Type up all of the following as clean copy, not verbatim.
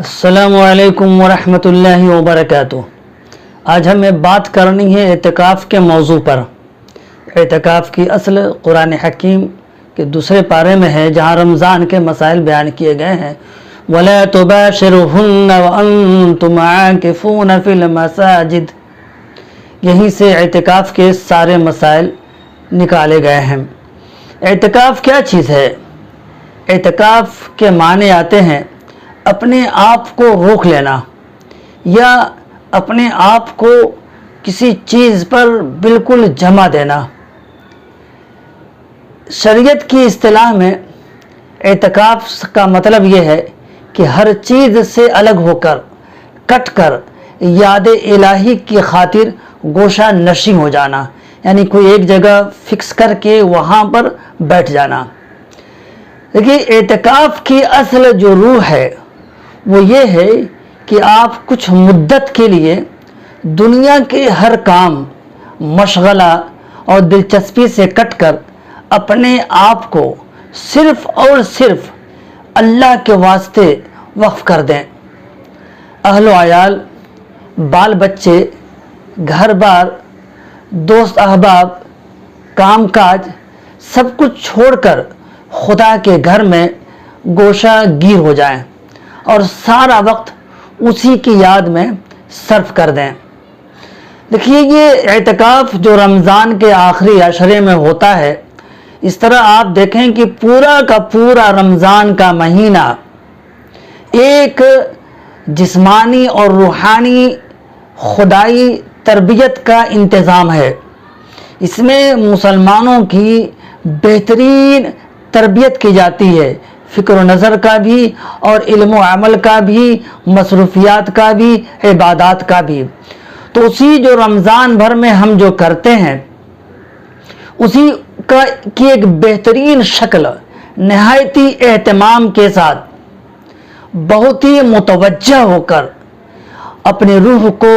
السلام علیکم ورحمۃ اللہ وبرکاتہ۔ آج ہمیں بات کرنی ہے اعتکاف کے موضوع پر۔ اعتکاف کی اصل قرآن حکیم کے دوسرے پارے میں ہے، جہاں رمضان کے مسائل بیان کیے گئے ہیں۔ وَلَا تُبَاشِرُهُنَّ وَأَنْتُمْ عَاكِفُونَ فِي الْمَسَاجِدِ، یہیں سے اعتکاف کے سارے مسائل نکالے گئے ہیں۔ اعتکاف کیا چیز ہے؟ اعتکاف کے معنی آتے ہیں اپنے آپ کو روک لینا، یا اپنے آپ کو کسی چیز پر بالکل جمع دینا۔ شریعت کی اصطلاح میں اعتکاف کا مطلب یہ ہے کہ ہر چیز سے الگ ہو کر، کٹ کر، یاد الہی کی خاطر گوشہ نشین ہو جانا، یعنی کوئی ایک جگہ فکس کر کے وہاں پر بیٹھ جانا۔ دیکھیے، اعتکاف کی اصل جو روح ہے وہ یہ ہے کہ آپ کچھ مدت کے لیے دنیا کے ہر کام، مشغلہ اور دلچسپی سے کٹ کر اپنے آپ کو صرف اور صرف اللہ کے واسطے وقف کر دیں۔ اہل و عیال، بال بچے، گھر بار، دوست احباب، کام کاج، سب کچھ چھوڑ کر خدا کے گھر میں گوشہ گیر ہو جائیں اور سارا وقت اسی کی یاد میں صرف کر دیں۔ دیکھیے، یہ اعتکاف جو رمضان کے آخری عشرے میں ہوتا ہے، اس طرح آپ دیکھیں کہ پورا کا پورا رمضان کا مہینہ ایک جسمانی اور روحانی خدائی تربیت کا انتظام ہے۔ اس میں مسلمانوں کی بہترین تربیت کی جاتی ہے، فکر و نظر کا بھی اور علم و عمل کا بھی، مصروفیات کا بھی، عبادات کا بھی۔ تو اسی جو رمضان بھر میں ہم جو کرتے ہیں، اسی کی ایک بہترین شکل نہایتی اہتمام کے ساتھ، بہت ہی متوجہ ہو کر اپنے روح کو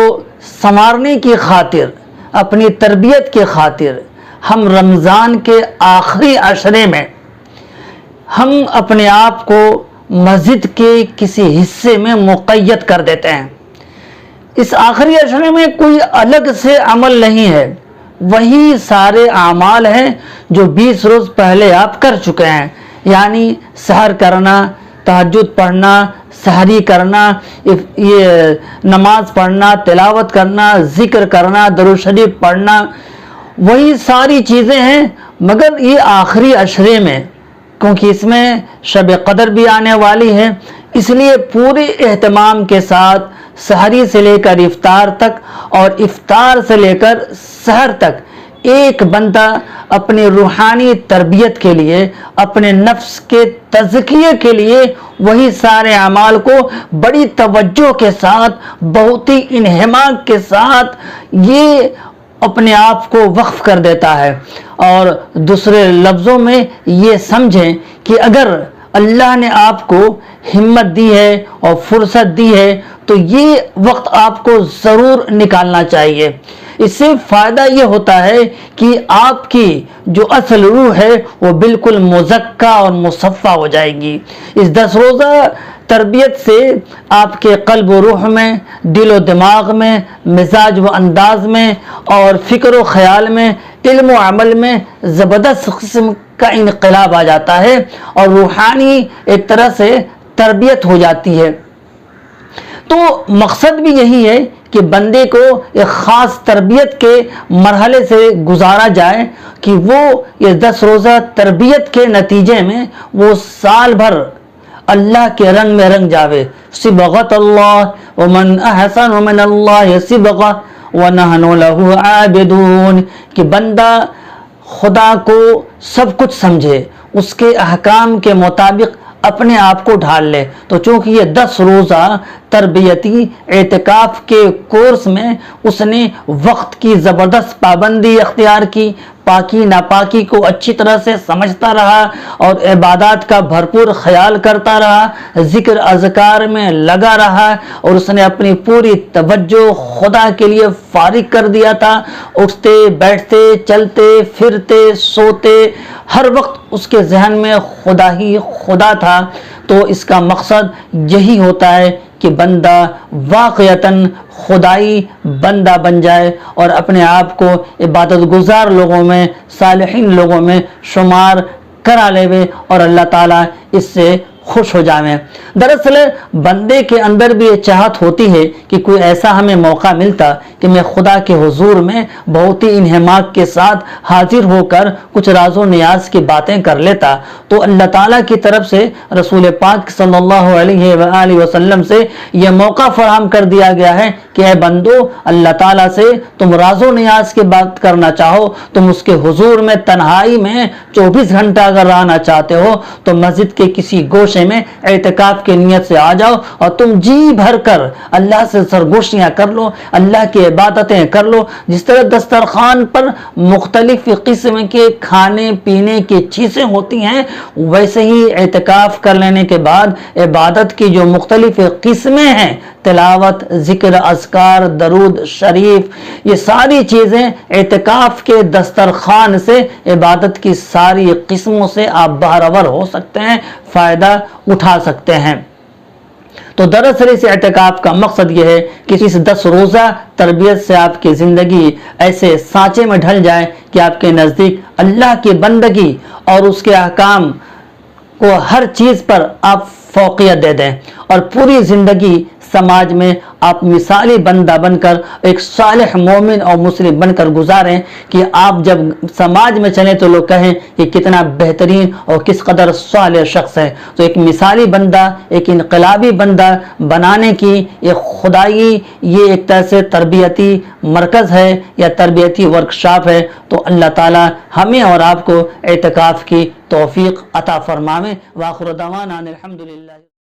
سنوارنے کی خاطر، اپنی تربیت کی خاطر، ہم رمضان کے آخری عشرے میں ہم اپنے آپ کو مسجد کے کسی حصے میں مقید کر دیتے ہیں۔ اس آخری عشرے میں کوئی الگ سے عمل نہیں ہے، وہی سارے اعمال ہیں جو 20 روز پہلے آپ کر چکے ہیں، یعنی سحر کرنا، تہجد پڑھنا، سحری کرنا، یہ نماز پڑھنا، تلاوت کرنا، ذکر کرنا، درود شریف پڑھنا، وہی ساری چیزیں ہیں۔ مگر یہ آخری عشرے میں، کیونکہ اس میں شب قدر بھی آنے والی ہے، اس لیے پورے اہتمام کے ساتھ سحری سے لے کر افطار تک اور افطار سے لے کر سحر تک ایک بندہ اپنی روحانی تربیت کے لیے، اپنے نفس کے تزکیے کے لیے وہی سارے اعمال کو بڑی توجہ کے ساتھ، بہت ہی انہماک کے ساتھ یہ اپنے آپ کو وقف کر دیتا ہے۔ اور دوسرے لفظوں میں یہ سمجھیں کہ اگر اللہ نے آپ کو ہمت دی ہے اور فرصت دی ہے تو یہ وقت آپ کو ضرور نکالنا چاہیے۔ اس سے فائدہ یہ ہوتا ہے کہ آپ کی جو اصل روح ہے وہ بالکل مزکہ اور مصفہ ہو جائے گی۔ اس 10 روزہ تربیت سے آپ کے قلب و روح میں، دل و دماغ میں، مزاج و انداز میں اور فکر و خیال میں، علم و عمل میں زبردست قسم کا انقلاب آ جاتا ہے اور روحانی ایک طرح سے تربیت ہو جاتی ہے۔ تو مقصد بھی یہی ہے کہ بندے کو ایک خاص تربیت کے مرحلے سے گزارا جائے کہ وہ یہ 10 روزہ تربیت کے نتیجے میں وہ سال بھر اللہ کے رنگ میں رنگ جاوے۔ صبغت اللہ ومن احسن من اللہ صبغہ ونحن لہ عابدون، کہ بندہ خدا کو سب کچھ سمجھے، اس کے احکام کے مطابق اپنے آپ کو ڈھال لے۔ تو چونکہ یہ 10 روزہ تربیتی اعتکاف کے کورس میں اس نے وقت کی زبردست پابندی اختیار کی، پاکی ناپاکی کو اچھی طرح سے سمجھتا رہا اور عبادات کا بھرپور خیال کرتا رہا، ذکر اذکار میں لگا رہا، اور اس نے اپنی پوری توجہ خدا کے لیے فارغ کر دیا تھا۔ اٹھتے بیٹھتے، چلتے پھرتے، سوتے، ہر وقت اس کے ذہن میں خدا ہی خدا تھا۔ تو اس کا مقصد یہی ہوتا ہے کہ بندہ واقعتاً خدائی بندہ بن جائے اور اپنے آپ کو عبادت گزار لوگوں میں، صالحین لوگوں میں شمار کرا لے اور اللہ تعالیٰ اس سے خوش ہو جائیں۔ دراصل بندے کے اندر بھی یہ چاہت ہوتی ہے کہ کوئی ایسا ہمیں موقع ملتا کہ میں خدا کے حضور میں بہت ہی انہماک کے ساتھ حاضر ہو کر کچھ راز و نیاز کی باتیں کر لیتا، تو اللہ تعالیٰ کی طرف سے رسول پاک صلی اللہ علیہ وآلہ وسلم سے یہ موقع فراہم کر دیا گیا ہے کہ اے بندو، اللہ تعالیٰ سے تم راز و نیاز کی بات کرنا چاہو، تم اس کے حضور میں تنہائی میں 24 گھنٹہ اگر رہنا چاہتے ہو تو مسجد کے کسی گوشے میں اعتکاف کی نیت سے آ جاؤ اور تم جی بھر کر اللہ سے سرگوشیاں کر لو، اللہ کی عبادتیں کر لو۔ جس طرح دسترخوان پر مختلف قسم کے کھانے پینے کی چیزیں ہوتی ہیں، ویسے ہی اعتکاف کر لینے کے بعد عبادت کی جو مختلف قسمیں ہیں، تلاوت، ذکر، اذکار، درود شریف، یہ ساری چیزیں اعتکاف کے دسترخوان سے، عبادت کی ساری قسموں سے آپ بہرور ہو سکتے ہیں، فائدہ اٹھا سکتے ہیں۔ تو دراصل اس اعتکاف کا مقصد یہ ہے کہ اس 10 روزہ تربیت سے آپ کی زندگی ایسے سانچے میں ڈھل جائے کہ آپ کے نزدیک اللہ کی بندگی اور اس کے احکام کو ہر چیز پر آپ فوقیت دے دیں اور پوری زندگی سماج میں آپ مثالی بندہ بن کر ایک صالح مومن اور مسلم بن کر گزاریں کہ آپ جب سماج میں چلیں تو لوگ کہیں کہ کتنا بہترین اور کس قدر صالح شخص ہے۔ تو ایک مثالی بندہ، ایک انقلابی بندہ بنانے کی ایک خدائی، یہ ایک طرح سے تربیتی مرکز ہے یا تربیتی ورکشاپ ہے۔ تو اللہ تعالی ہمیں اور آپ کو اعتکاف کی توفیق عطا فرمائے۔ وآخر دعوانا الحمدللہ۔